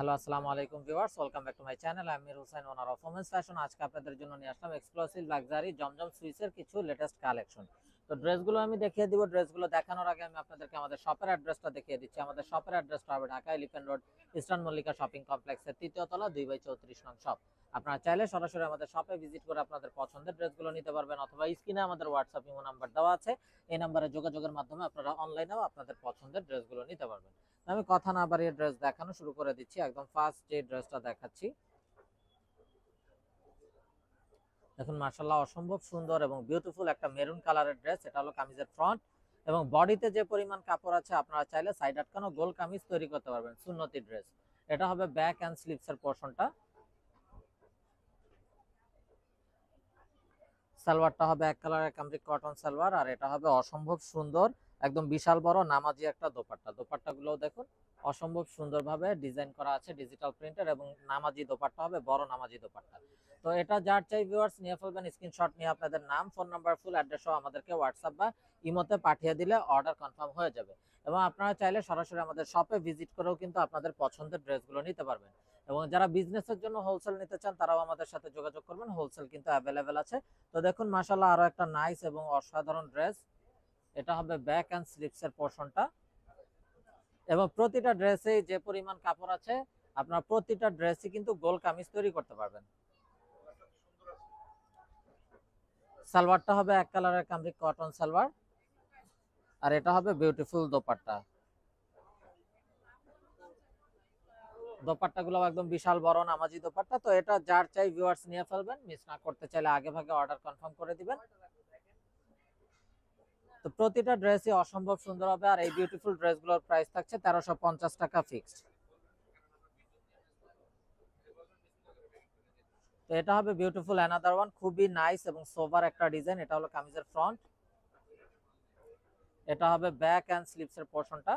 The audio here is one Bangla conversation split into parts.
হ্যালো, আসসালামু আলাইকুম viewers, welcome back to my channel. আমি Amir Hossain, owner of women's fashion. আজকে আপনাদের জন্য নিয়ে আসলাম এক্সক্লুসিভ লাক্সারি জমজম সুইসের কিছু লেটেস্ট কালেকশন। তো ড্রেসগুলো আমি দেখিয়ে দিব। ড্রেসগুলো দেখানোর আগে আমি আপনাদেরকে আমাদের শপের অ্যাড্রেসটা দেখিয়ে দিচ্ছি। আমাদের শপের অ্যাড্রেসটা হবে Dhaka elephant road, eastern Mallika shopping কমপ্লেক্সের 3য় তলা 2/34 নং শপ। আপনারা চাইলে সরাসরি আমাদের শপে ভিজিট করে আপনাদের পছন্দের ড্রেসগুলো নিতে পারবেন, অথবা স্ক্রিনে আমাদের হোয়াটসঅ্যাপ ইমো নাম্বার দেওয়া আছে। এই নাম্বারে যোগাযোগের মাধ্যমে আপনারা অনলাইনেও আপনাদের পছন্দের ড্রেসগুলো নিতে পারবেন। আমি কথা না বাড়িয়ে ড্রেস দেখানো শুরু করে দিচ্ছি। একদম ফার্স্ট যে ড্রেসটা দেখাচ্ছি, দেখুন মাশাআল্লাহ অসম্ভব সুন্দর এবং বিউটিফুল একটা মেরুন কালারের ড্রেস। এটা হলো কামিজের ফ্রন্ট, এবং বডিতে যে পরিমাণ কাপড় আছে আপনারা চাইলে সাইড আটকানো গোল কামিজ তৈরি করতে পারবেন। সুন্নতি ড্রেস। এটা হবে ব্যাক অ্যান্ড স্লিভসের পোর্শনটা। সালোয়ারটা হবে এক কালারের কামরিক কটন সালোয়ার, আর এটা হবে অসম্ভব সুন্দর একদম বিশাল বড় নামাজি একটা দোপাট্টা। দোপাট্টাগুলো দেখুন অসম্ভব সুন্দরভাবে ডিজাইন করা আছে ডিজিটাল প্রিন্টের, এবং নামাজি দোপাট্টা হবে বড় নামাজি দোপাট্টা। তো এটা যার চাই ভিউয়ার্স নিয়ে ফেলবেন, স্ক্রিনশট নিয়ে আপনাদের নাম, ফোন নাম্বার, ফুল অ্যাড্রেস সহ আমাদেরকে হোয়াটসঅ্যাপ বা ইমোতে পাঠিয়ে দিলে অর্ডার কনফার্ম হয়ে যাবে। এবং আপনারা চাইলে সরাসরি আমাদের শপে ভিজিট করেও কিন্তু আপনাদের পছন্দের ড্রেসগুলো নিতে পারবেন। এবং যারা বিজনেসের জন্য হোলসেল নিতে চান তারাও আমাদের সাথে যোগাযোগ করবেন, হোলসেল কিন্তু অ্যাভেলেবেল আছে। তো দেখুন মাশাআল্লাহ আরো একটা নাইস এবং অসাধারণ ড্রেস। এটা হবে ব্যাক এন্ড স্লিভস এর পোরশনটা, এবং প্রতিটা ড্রেসে যে পরিমাণ কাপড় আছে আপনারা প্রতিটা ড্রেসই কিন্তু গোল কামিজ তৈরি করতে পারবেন। সালোয়ারটা হবে এক কালারের কামরিক কটন সালোয়ার, আর এটা হবে বিউটিফুল দোপাট্টা। দোপাট্টা গুলো একদম বিশাল বড় নামাজি দোপাট্টা। তো এটা যার চাই ভিউয়ার্স নিয়ে ফেলবেন, মিস না করতে চাইলে আগে ভাগে অর্ডার কনফার্ম করে দিবেন। তো প্রতিটা ড্রেসই অসম্ভব সুন্দর হবে, আর এই বিউটিফুল ড্রেসগুলোর প্রাইস থাকছে 1350 টাকা ফিক্সড। তো এটা হবে বিউটিফুল অ্যানাদার ওয়ান, খুবই নাইস এবং সোভার একটা ডিজাইন। এটা হলো কামিজের ফ্রন্ট, এটা হবে ব্যাক এন্ড স্লিভস এর পোরশনটা।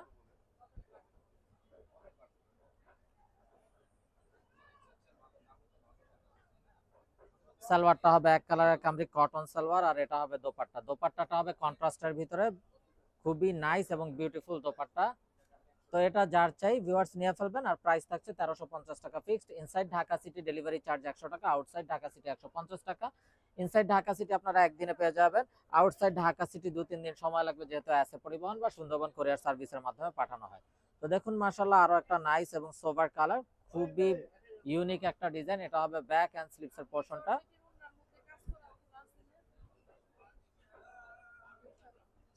সালোয়ারটা হবে এক কালারের কামরিক কটন সালোয়ার, আর এটা হবে দোপাট্টা। দোপাট্টাটা হবে কন্ট্রাস্টের ভিতরে, খুবই নাইস এবং বিউটিফুল দোপাট্টা। তো এটা যার চাই ভিউয়ার্স নিয়ে ফেলবেন, আর প্রাইস থাকছে 1350 টাকা fixed. Inside Dhaka city delivery charge 100 টাকা, আউটসাইড ঢাকা সিটি 150 টাকা। ইনসাইড ঢাকা সিটি আপনারা একদিনে পেয়ে যাবেন, আউটসাইড ঢাকা সিটি 2-3 দিন সময় লাগবে, যেহেতু অ্যাসে পরিবহন বা সুন্দরবন কুরিয়ার সার্ভিসের মাধ্যমে পাঠানো হয়। তো দেখুন মাশাআল্লাহ আরো একটা নাইস এবং সোভার কালার, খুবই ইউনিক একটা ডিজাইন। এটা হবে ব্যাক এন্ড স্লিভস এর পোরশনটা।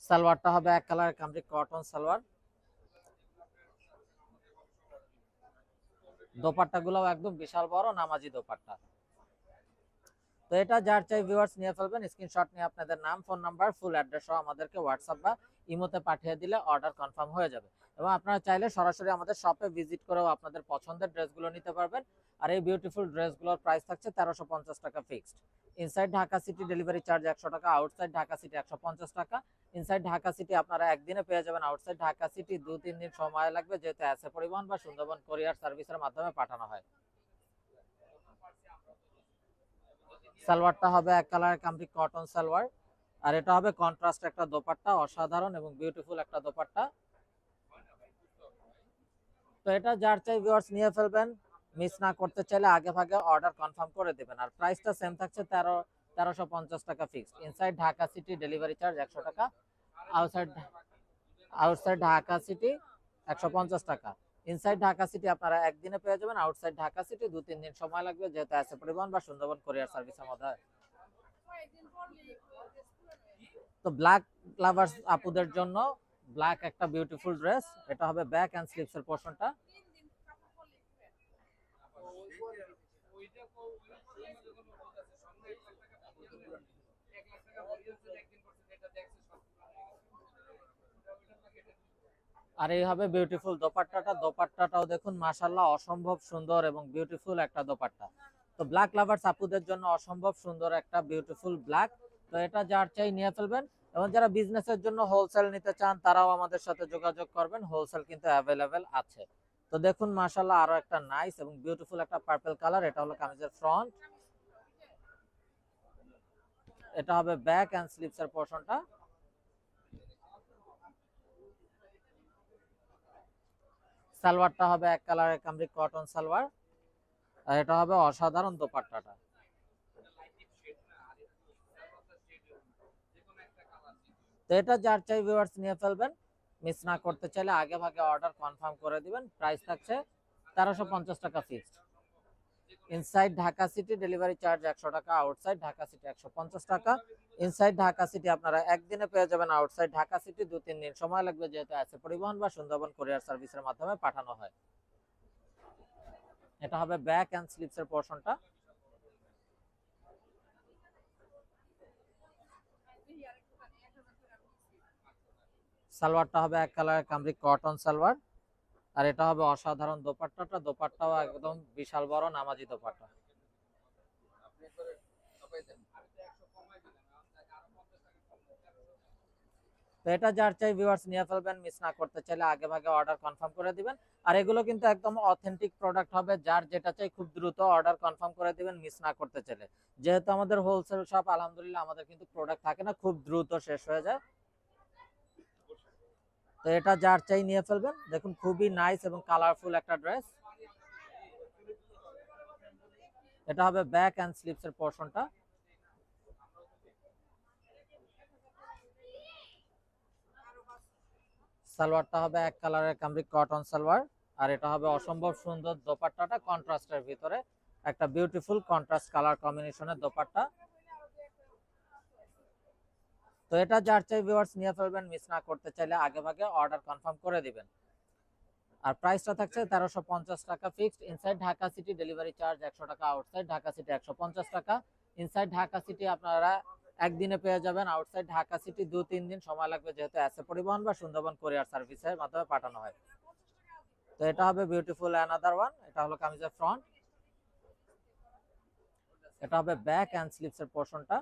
সালোয়ারটা হবে এক কালারের কামরিক কটন সালোয়ার। দোপাট্টা গুলো একদম বিশাল বড় নামাজি দোপাট্টা। তো এটা যার চাই ভিউয়ার্স নিয়ে ফেলবেন, স্ক্রিনশট নিয়ে আপনাদের নাম, ফোন নাম্বার, ফুল অ্যাড্রেস সহ আমাদেরকে হোয়াটসঅ্যাপ বা ইমোতে পাঠিয়ে দিলে অর্ডার কনফার্ম হয়ে যাবে। এবং আপনারা চাইলে সরাসরি আমাদের শপে ভিজিট করেও আপনাদের পছন্দের ড্রেসগুলো নিতে পারবেন। আর এই বিউটিফুল ড্রেসগুলোর প্রাইস থাকছে 1350 টাকা fixed. Inside Dhaka city delivery charge 100 টাকা, আউটসাইড ঢাকা সিটি 150 টাকা। ইনসাইড ঢাকা সিটি আপনারা একদিনে পেয়ে যাবেন, আউটসাইড ঢাকা সিটি 2-3 দিন সময় লাগবে, যেহেতু অ্যাসে পরিবহন বা সুন্দরবন কুরিয়ার সার্ভিসের মাধ্যমে পাঠানো হয়। সালোয়ারটা হবে এক কালারের কামরিক কটন সালোয়ার, আর এটা হবে কন্ট্রাস্ট একটা দোপাট্টা, অসাধারণ এবং বিউটিফুল একটা দোপাট্টা। তো এটা যার চাই ভিউয়ার্স নিয়ে ফেলবেন, মিস না করতে চাইলে আগে ভাগে অর্ডার কনফার্ম করে দিবেন। আর প্রাইসটা সেম থাকছে 1350 টাকা fixed. Inside Dhaka city delivery charge 100 টাকা, আউটসাইড আউটসাইড ঢাকা সিটি 150 টাকা। ইনসাইড ঢাকা সিটি আপনারা একদিনে পেয়ে যাবেন, আউটসাইড ঢাকা সিটি 2-3 দিন সময় লাগবে, যেহেতু অ্যাসে পরিবহন বা সুন্দরবন কুরিয়ার সার্ভিসের মধ্যে। তো ব্ল্যাক লাভার্স আপুদের জন্য ব্ল্যাক একটা বিউটিফুল ড্রেস। এটা হবে ব্যাক এন্ড স্লিভস এর পোরশনটা। আর এই হবে বিউটিফুল দোপাট্টাটা। দোপাট্টাটাও দেখুন মাশাআল্লাহ অসম্ভব সুন্দর এবং বিউটিফুল একটা দোপাট্টা। তো ব্ল্যাক লাভার্স আপুদের জন্য অসম্ভব সুন্দর একটা বিউটিফুল ব্ল্যাক। তো এটা যার চাই নিয়ে ফেলবেন। এবং যারা বিজনেসের জন্য হোলসেল নিতে চান তারাও আমাদের সাথে যোগাযোগ করবেন, হোলসেল কিন্তু অ্যাভেলেবেল আছে। তো দেখুন মাশাআল্লাহ আরো একটা নাইস এবং বিউটিফুল একটা পার্পল কালার। এটা হলো কামিজের ফ্রন্ট, এটা হবে ব্যাক এন্ড স্লিভস এর পোরশনটা। সালোয়ারটা হবে এক কালারের কামরিক কটন সালোয়ার, আর এটা হবে অসাধারণ দোপাট্টাটা। তো এটা যার চাই ভিউয়ার্স নিয়ে ফেলবেন, মিস না করতে চাইলে আগে ভাগে অর্ডার কনফার্ম করে দিবেন। প্রাইস থাকছে 1350 টাকা fixed. Inside Dhaka city delivery charge 100 টাকা, আউটসাইড ঢাকা সিটি 150 টাকা। ইনসাইড ঢাকা সিটি আপনারা একদিনে পেয়ে যাবেন, আউটসাইড ঢাকা সিটি 2-3 দিন সময় লাগবে, যেহেতু আছে পরিবহন বা সুন্দরবন কুরিয়ার সার্ভিসের মাধ্যমে পাঠানো হয়। এটা হবে ব্যাক এন্ড স্লিপস এর পোরশনটা। সালোয়ারটা হবে এক কালারের কামরিক কটন সালোয়ার, আর এটা হবে অসাধারণ দোপাট্টাটা। দোপাট্টাও একদম বিশাল বড় নামাজি দোপাট্টা। তো এটা যার চাই ভিউয়ার্স নিয়ে ফেলবেন, মিস না করতে চাইলে আগে ভাগে অর্ডার কনফার্ম করে দিবেন। আর এগুলো কিন্তু একদম অথেন্টিক প্রোডাক্ট হবে, যার যেটা চাই খুব দ্রুত অর্ডার কনফার্ম করে দিবেন মিস না করতে চাইলে। যেহেতু আমাদের হোলসেল শপ, আলহামদুলিল্লাহ আমাদের কিন্তু প্রোডাক্ট থাকে না, খুব দ্রুত শেষ হয়ে যায়। তো এটা যার চাই নিয়ে ফেলবেন। দেখুন খুবই নাইস এবং কালারফুল একটা ড্রেস। এটা হবে ব্যাক এন্ড স্লিপস এর পোরশনটা। সালোয়ারটা হবে এক কালারের কামরিক কটন সালোয়ার, আর এটা হবে অসম্ভব সুন্দর দোপাট্টাটা কন্ট্রাস্টের ভিতরে, একটা বিউটিফুল কন্ট্রাস্ট কালার কম্বিনেশনের দোপাট্টা। তো এটা যার চাই ভিউয়ার্স নিয়ে ফেলবেন, মিস না করতে চাইলে আগে ভাগে অর্ডার কনফার্ম করে দিবেন। আর প্রাইসটা থাকছে 1350 টাকা fixed. Inside Dhaka city delivery charge 100 টাকা, আউটসাইড ঢাকা সিটি 150 টাকা। ইনসাইড ঢাকা সিটি আপনারা একদিনে পেয়ে যাবেন, আউটসাইড ঢাকা সিটি 2-3 দিন সময় লাগবে, যেহেতু আছে পরিবহন বা সুন্দরবন কুরিয়ার সার্ভিসের মাধ্যমে পাঠানো হয়। তো এটা হবে বিউটিফুল অ্যানাদার ওয়ান। এটা হলো কামিজের ফ্রন্ট, এটা হবে ব্যাক এন্ড স্লিপস এর পোরশনটা।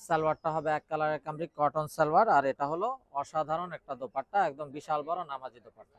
সালোয়ারটা হবে এক কালারের কামরিক কটন সালোয়ার, আর এটা হলো অসাধারণ একটা দোপাট্টা, একদম বিশাল বড় নামাজি দোপাট্টা।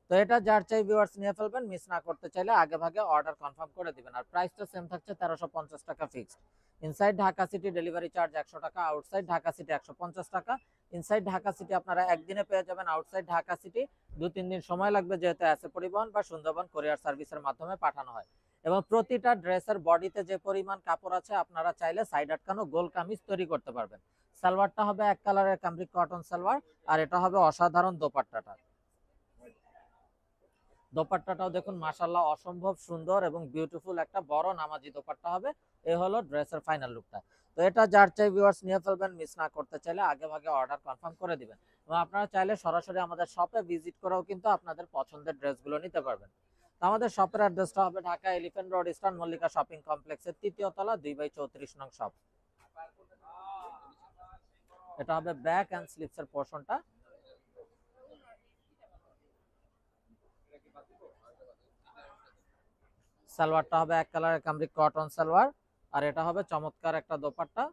তো এটা যার চাই ভিউয়ার্স নিয়ে ফেলবেন, মিস না করতে চাইলে আগে ভাগে অর্ডার কনফার্ম করে দিবেন। আর প্রাইসটা সেম থাকছে 1350 টাকা fixed. Inside Dhaka city delivery charge 100 টাকা, আউটসাইড ঢাকা সিটি 150 টাকা। ইনসাইড ঢাকা সিটি আপনারা একদিনে পেয়ে যাবেন, আউটসাইড ঢাকা সিটি 2-3 দিন সময় লাগবে, যেহেতু আছে পরিবহন বা সুন্দরবন কুরিয়ার সার্ভিসের মাধ্যমে পাঠানো হয়। এবং প্রতিটা ড্রেসের বডিতে যে পরিমাণ কাপড় আছে, আপনারা চাইলে সাইড আটকানো গোল কামিজ তৈরি করতে পারবেন। সালোয়ারটা হবে এক কালারের কামরিক কটন সালোয়ার, আর এটা হবে অসাধারণ দোপাট্টাটা। দোপাট্টাটাও দেখুন মাশাআল্লাহ অসম্ভব সুন্দর এবং বিউটিফুল একটা বড় নামাজি দোপাট্টা হবে। এই হলো ড্রেসের ফাইনাল লুকটা। তো এটা যার চাই ভিউয়ার্স নিয়ে ফেলবেন, মিস না করতে চাইলে আগে ভাগে অর্ডার কনফার্ম করে দিবেন। এবং আপনারা চাইলে সরাসরি আমাদের শপে ভিজিট করেও কিন্তু আপনাদের পছন্দের ড্রেসগুলো নিতে পারবেন। তো আমাদের শপের অ্যাড্রেসটা হবে Dhaka elephant road, eastern Mallika shopping কমপ্লেক্সের 3য় তলা 2/34 নং শপ। এটা হবে ব্যাক এন্ড স্লিপস এর পোরশনটা। সালোয়ারটা হবে এক কালারের কামরিক কটন সালোয়ার, আর এটা হবে চমৎকার একটা দোপাট্টা,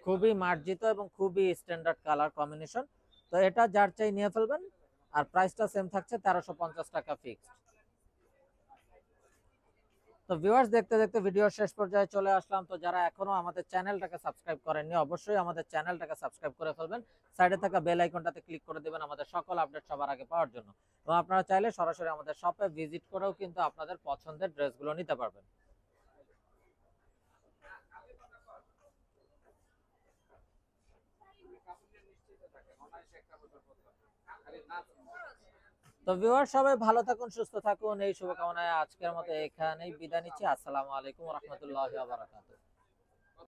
খুবই মার্জিত এবং খুবই স্ট্যান্ডার্ড কালার কম্বিনেশন। তো এটা যার চাই নিয়ে ফেলবেন। আর প্রাইসটা সেম থাকছে 1350 টাকা ফিক্সড। তো ভিউয়ার্স দেখতে দেখতে ভিডিওর শেষ পর্যায়ে চলে আসলাম। তো যারা এখনো আমাদের চ্যানেলটাকে সাবস্ক্রাইব করেননি, অবশ্যই আমাদের চ্যানেলটাকে সাবস্ক্রাইব করে ফেলবেন। সাইডে থাকা বেল আইকনটাতে ক্লিক করে দিবেন আমাদের সকল আপডেট সবার আগে পাওয়ার জন্য। এবং আপনারা চাইলে সরাসরি আমাদের শপে ভিজিট করেও কিন্তু আপনাদের পছন্দের ড্রেসগুলো নিতে পারবেন। তো ভিউয়ার সবাই ভালো থাকুন, সুস্থ থাকুন, এই শুভকামনায় আজকের মতো এখানেই বিদায় নিচ্ছি। আসসালামু আলাইকুম ওয়া রাহমাতুল্লাহি ওয়া বারাকাতুহু।